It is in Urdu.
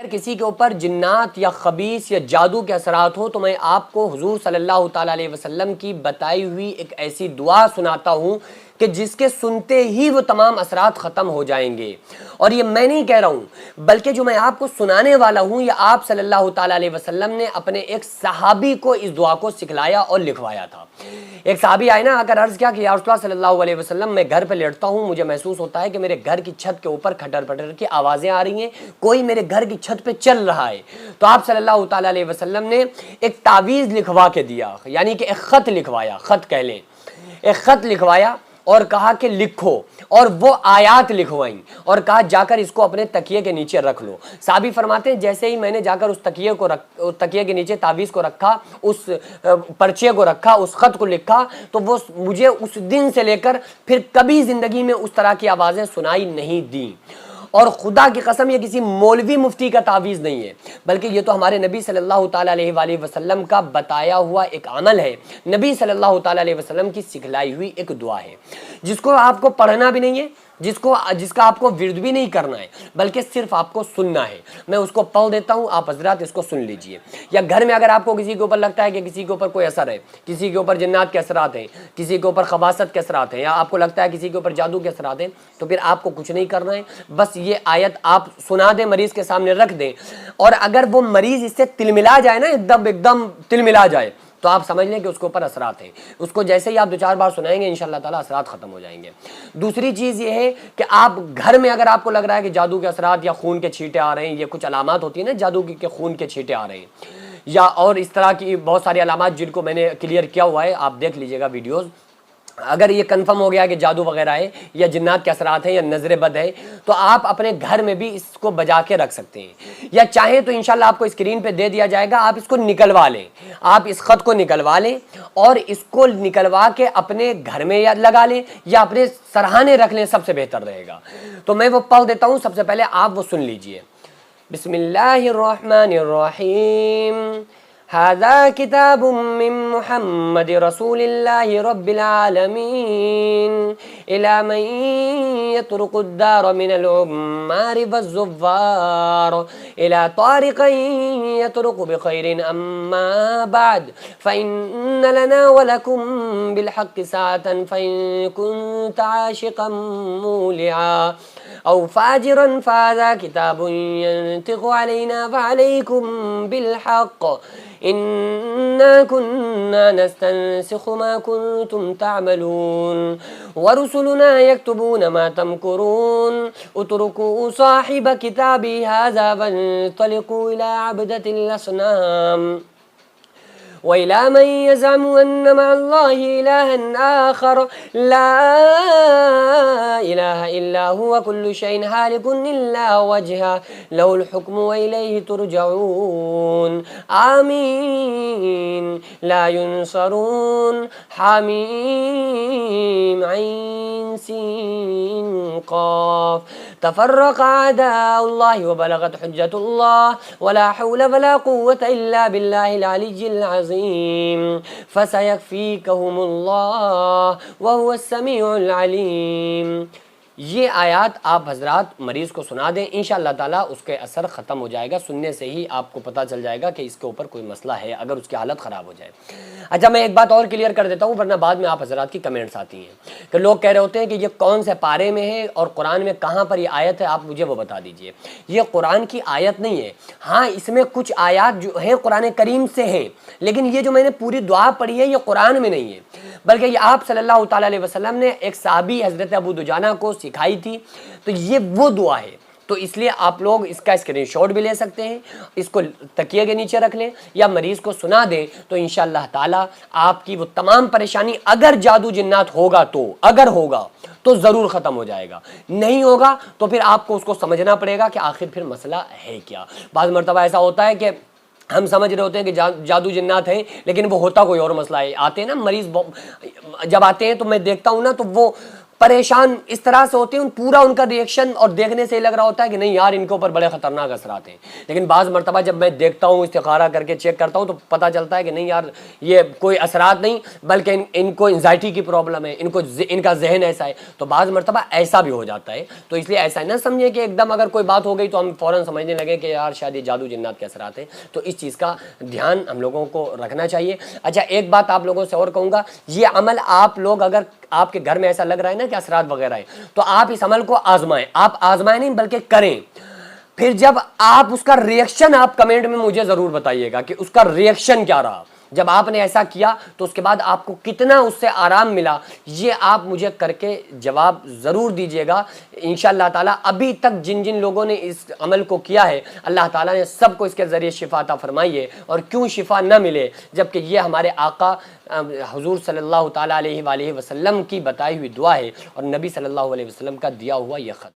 اگر کسی کے اوپر جنات یا خبیث یا جادو کے اثرات ہوں تو میں آپ کو حضور صلی اللہ تعالیٰ علیہ وسلم کی بتائی ہوئی ایک ایسی دعا سناتا ہوں کہ جس کے سنتے ہی وہ تمام اثرات ختم ہو جائیں گے۔ اور یہ میں نہیں کہہ رہا ہوں بلکہ جو میں آپ کو سنانے والا ہوں یہ آپ صلی اللہ تعالیٰ علیہ وسلم نے اپنے ایک صحابی کو اس دعا کو سکھلایا اور لکھوایا تھا۔ ایک صحابی آئے نا، آ کر عرض کیا کہ یا رسول اللہ صلی اللہ علیہ وسلم، میں گھر پہ لیٹتا ہوں، مجھے محسوس ہوتا ہے کہ میرے گھر کی چھت کے اوپر کھٹر پٹر کی آوازیں آ رہی ہیں، کوئی میرے گھر کی چھت پہ چل رہا ہے۔ تو آپ صلی اللہ تعالیٰ علیہ وسلم نے ایک تعویذ لکھوا کے دیا، یعنی کہ ایک خط لکھوایا، خط کہہ لیں، ایک خط لکھوایا اور کہا کہ لکھو، اور وہ آیات لکھوائیں اور کہا جا کر اس کو اپنے تکیے کے نیچے رکھ لو۔ صحابی فرماتے ہیں جیسے ہی میں نے جا کر اس تکیے کے نیچے تعویذ کو رکھا، اس پرچے کو رکھا، اس خط کو لکھا، تو وہ مجھے اس دن سے لے کر پھر کبھی زندگی میں اس طرح کی آوازیں سنائی نہیں دیں۔ اور خدا کی قسم یہ کسی مولوی مفتی کا تعویذ نہیں ہے، بلکہ یہ تو ہمارے نبی صلی اللہ تعالیٰ علیہ وآلہ وسلم کا بتایا ہوا ایک عمل ہے، نبی صلی اللہ تعالیٰ علیہ وسلم کی سکھلائی ہوئی ایک دعا ہے، جس کو آپ کو پڑھنا بھی نہیں ہے، جس کا آپ کو ورد بھی نہیں کرنا ہے، بلکہ صرف آپ کو سننا ہے۔ میں اس کو پڑھ دیتا ہوں، آپ حضرات اس کو سن لیجئے۔ یا گھر میں اگر آپ کو کسی کے اوپر لگتا ہے کہ کسی کے اوپر کوئی اثر ہے، کسی کے اوپر جنات کے اثرات ہیں، کسی کے اوپر خباثت کے اثرات ہیں، یا آپ کو لگتا ہے کسی کے اوپر جادو کے اثرات ہیں، تو پھر آپ کو کچھ نہیں کرنا ہے، بس یہ آیت آپ سنا دیں، مریض کے سامنے رکھ دیں، اور اگر وہ مریض اس سے تلملا جائے نا، ایک دم تلملا جائے، تو آپ سمجھ لیں کہ اس کے اوپر اثرات ہیں۔ اس کو جیسے ہی آپ 2-4 بار سنائیں گے انشاءاللہ تعالیٰ اثرات ختم ہو جائیں گے۔ دوسری چیز یہ ہے کہ آپ گھر میں اگر آپ کو لگ رہا ہے کہ جادو کے اثرات یا خون کے چھینٹے آ رہے ہیں، یہ کچھ علامات ہوتی ہیں نا جادو کی کہ خون کے چھینٹے آ رہے ہیں، یا اور اس طرح کی بہت ساری علامات جن کو میں نے کلیئر کیا ہوا ہے، آپ دیکھ لیجئے گا ویڈیوز۔ اگر یہ کنفرم ہو گیا کہ جادو وغیرہ ہے یا جنات کے اثرات ہیں یا نظر بد ہے، تو آپ اپنے گھر میں بھی اس کو بجا کے رکھ سکتے ہیں، یا چاہیں تو انشاءاللہ آپ کو اسکرین پہ دے دیا جائے گا، آپ اس کو نکلوا لیں، آپ اس خط کو نکلوا لیں اور اس کو نکلوا کے اپنے گھر میں یا لگا لیں یا اپنے سرہانے رکھ لیں، سب سے بہتر رہے گا۔ تو میں وہ پڑھ دیتا ہوں، سب سے پہلے آپ وہ سن لیجئے۔ بسم اللہ الرحمن الرحیم۔ هذا كتاب من محمد رسول الله رب العالمين إلى من يطرق الدار من العمار والزوار إلى طارق يطرق بخير أما بعد فإن لنا ولكم بالحق ساعة فإن كنت عاشقا مولعا أو فاجرا فهذا كتاب ينطق علينا فعليكم بالحق إنا كنا نستنسخ ما كنتم تعملون ورسلنا يكتبون ما تمكرون اتركوا صاحب كتابي هذا وانطلقوا إلى عبدة الأصنام وإلى من يزعم أن مع الله إلها آخر لا إله إلا هو كل شيء هالك إلا وجهه له الحكم وإليه ترجعون آمين لا ينصرون حميم عين سين قاف تفرق أعداء الله وبلغت حجة الله ولا حول ولا قوة إلا بالله العلي العظيم فسيكفيكهم الله وهو السميع العليم۔ یہ آیات آپ حضرات مریض کو سنا دیں، انشاءاللہ تعالیٰ اس کے اثر ختم ہو جائے گا، سننے سے ہی آپ کو پتہ چل جائے گا کہ اس کے اوپر کوئی مسئلہ ہے اگر اس کی حالت خراب ہو جائے۔ اچھا میں ایک بات اور کلیئر کر دیتا ہوں ورنہ بعد میں آپ حضرات کی کمنٹس آتی ہیں کہ لوگ کہہ رہے ہوتے ہیں کہ یہ کون سے پارے میں ہے اور قرآن میں کہاں پر یہ آیت ہے، آپ مجھے وہ بتا دیجئے۔ یہ قرآن کی آیت نہیں ہے، ہاں اس میں کچھ آیات جو ہیں قرآن کریم سے ہیں، لیکن یہ جو میں نے پوری دعا پڑھی ہے یہ قرآن میں نہیں ہے، بلکہ یہ آپ صلی اللہ تعالیٰ علیہ وسلم نے ایک صحابی حضرت ابو دجانہ کو سکھائی تھی، تو یہ وہ دعا ہے۔ تو اس لیے آپ لوگ اس کا اسکرین شاٹ بھی لے سکتے ہیں، اس کو تکیے کے نیچے رکھ لیں یا مریض کو سنا دیں، تو انشاءاللہ تعالیٰ آپ کی وہ تمام پریشانی، اگر جادو جنات ہوگا تو، اگر ہوگا تو ضرور ختم ہو جائے گا، نہیں ہوگا تو پھر آپ کو اس کو سمجھنا پڑے گا کہ آخر پھر مسئلہ ہے کیا۔ بعض مرتبہ ایسا ہوتا ہے کہ ہم سمجھ رہے ہوتے ہیں کہ جادو جنات ہیں لیکن وہ ہوتا کوئی اور مسئلہ ہے۔ آتے ہیں نا مریض، جب آتے ہیں تو میں دیکھتا ہوں نا تو وہ پریشان اس طرح سے ہوتے ہیں، پورا ان کا ریئیکشن اور دیکھنے سے لگ رہا ہوتا ہے کہ نہیں یار ان کے اوپر بڑے خطرناک اثرات ہیں، لیکن بعض مرتبہ جب میں دیکھتا ہوں، استخارہ کر کے چیک کرتا ہوں تو پتہ چلتا ہے کہ نہیں یار یہ کوئی اثرات نہیں، بلکہ ان کو انزائٹی کی پرابلم ہے، ان کا ذہن ایسا ہے، تو بعض مرتبہ ایسا بھی ہو جاتا ہے۔ تو اس لیے ایسا نہ سمجھیں کہ ایک دم اگر کوئی بات ہو گئی تو ہم فوراً سمجھنے لگے کہ یار شاید یہ جادو جنات کے اثرات ہیں، تو اس چیز کا دھیان ہم لوگوں کو رکھنا چاہیے۔ اچھا ایک بات آپ لوگوں سے اور کہوں گا، یہ عمل آپ لوگ اگر آپ کے گھر میں ایسا لگ رہا ہے نا کہ اثرات وغیرہ ہے، تو آپ اس عمل کو آزمائیں، آپ آزمائیں نہیں بلکہ کریں، پھر جب آپ اس کا ریئیکشن آپ کمنٹ میں مجھے ضرور بتائیے گا کہ اس کا ریئیکشن کیا رہا، جب آپ نے ایسا کیا تو اس کے بعد آپ کو کتنا اس سے آرام ملا، یہ آپ مجھے کر کے جواب ضرور دیجئے گا انشاءاللہ تعالیٰ۔ ابھی تک جن جن لوگوں نے اس عمل کو کیا ہے اللہ تعالیٰ نے سب کو اس کے ذریعے شفا عطا فرمائی ہے، اور کیوں شفا نہ ملے جبکہ یہ ہمارے آقا حضور صلی اللہ تعالیٰ علیہ وآلہ وسلم کی بتائی ہوئی دعا ہے اور نبی صلی اللہ علیہ وسلم کا دیا ہوا یہ خط۔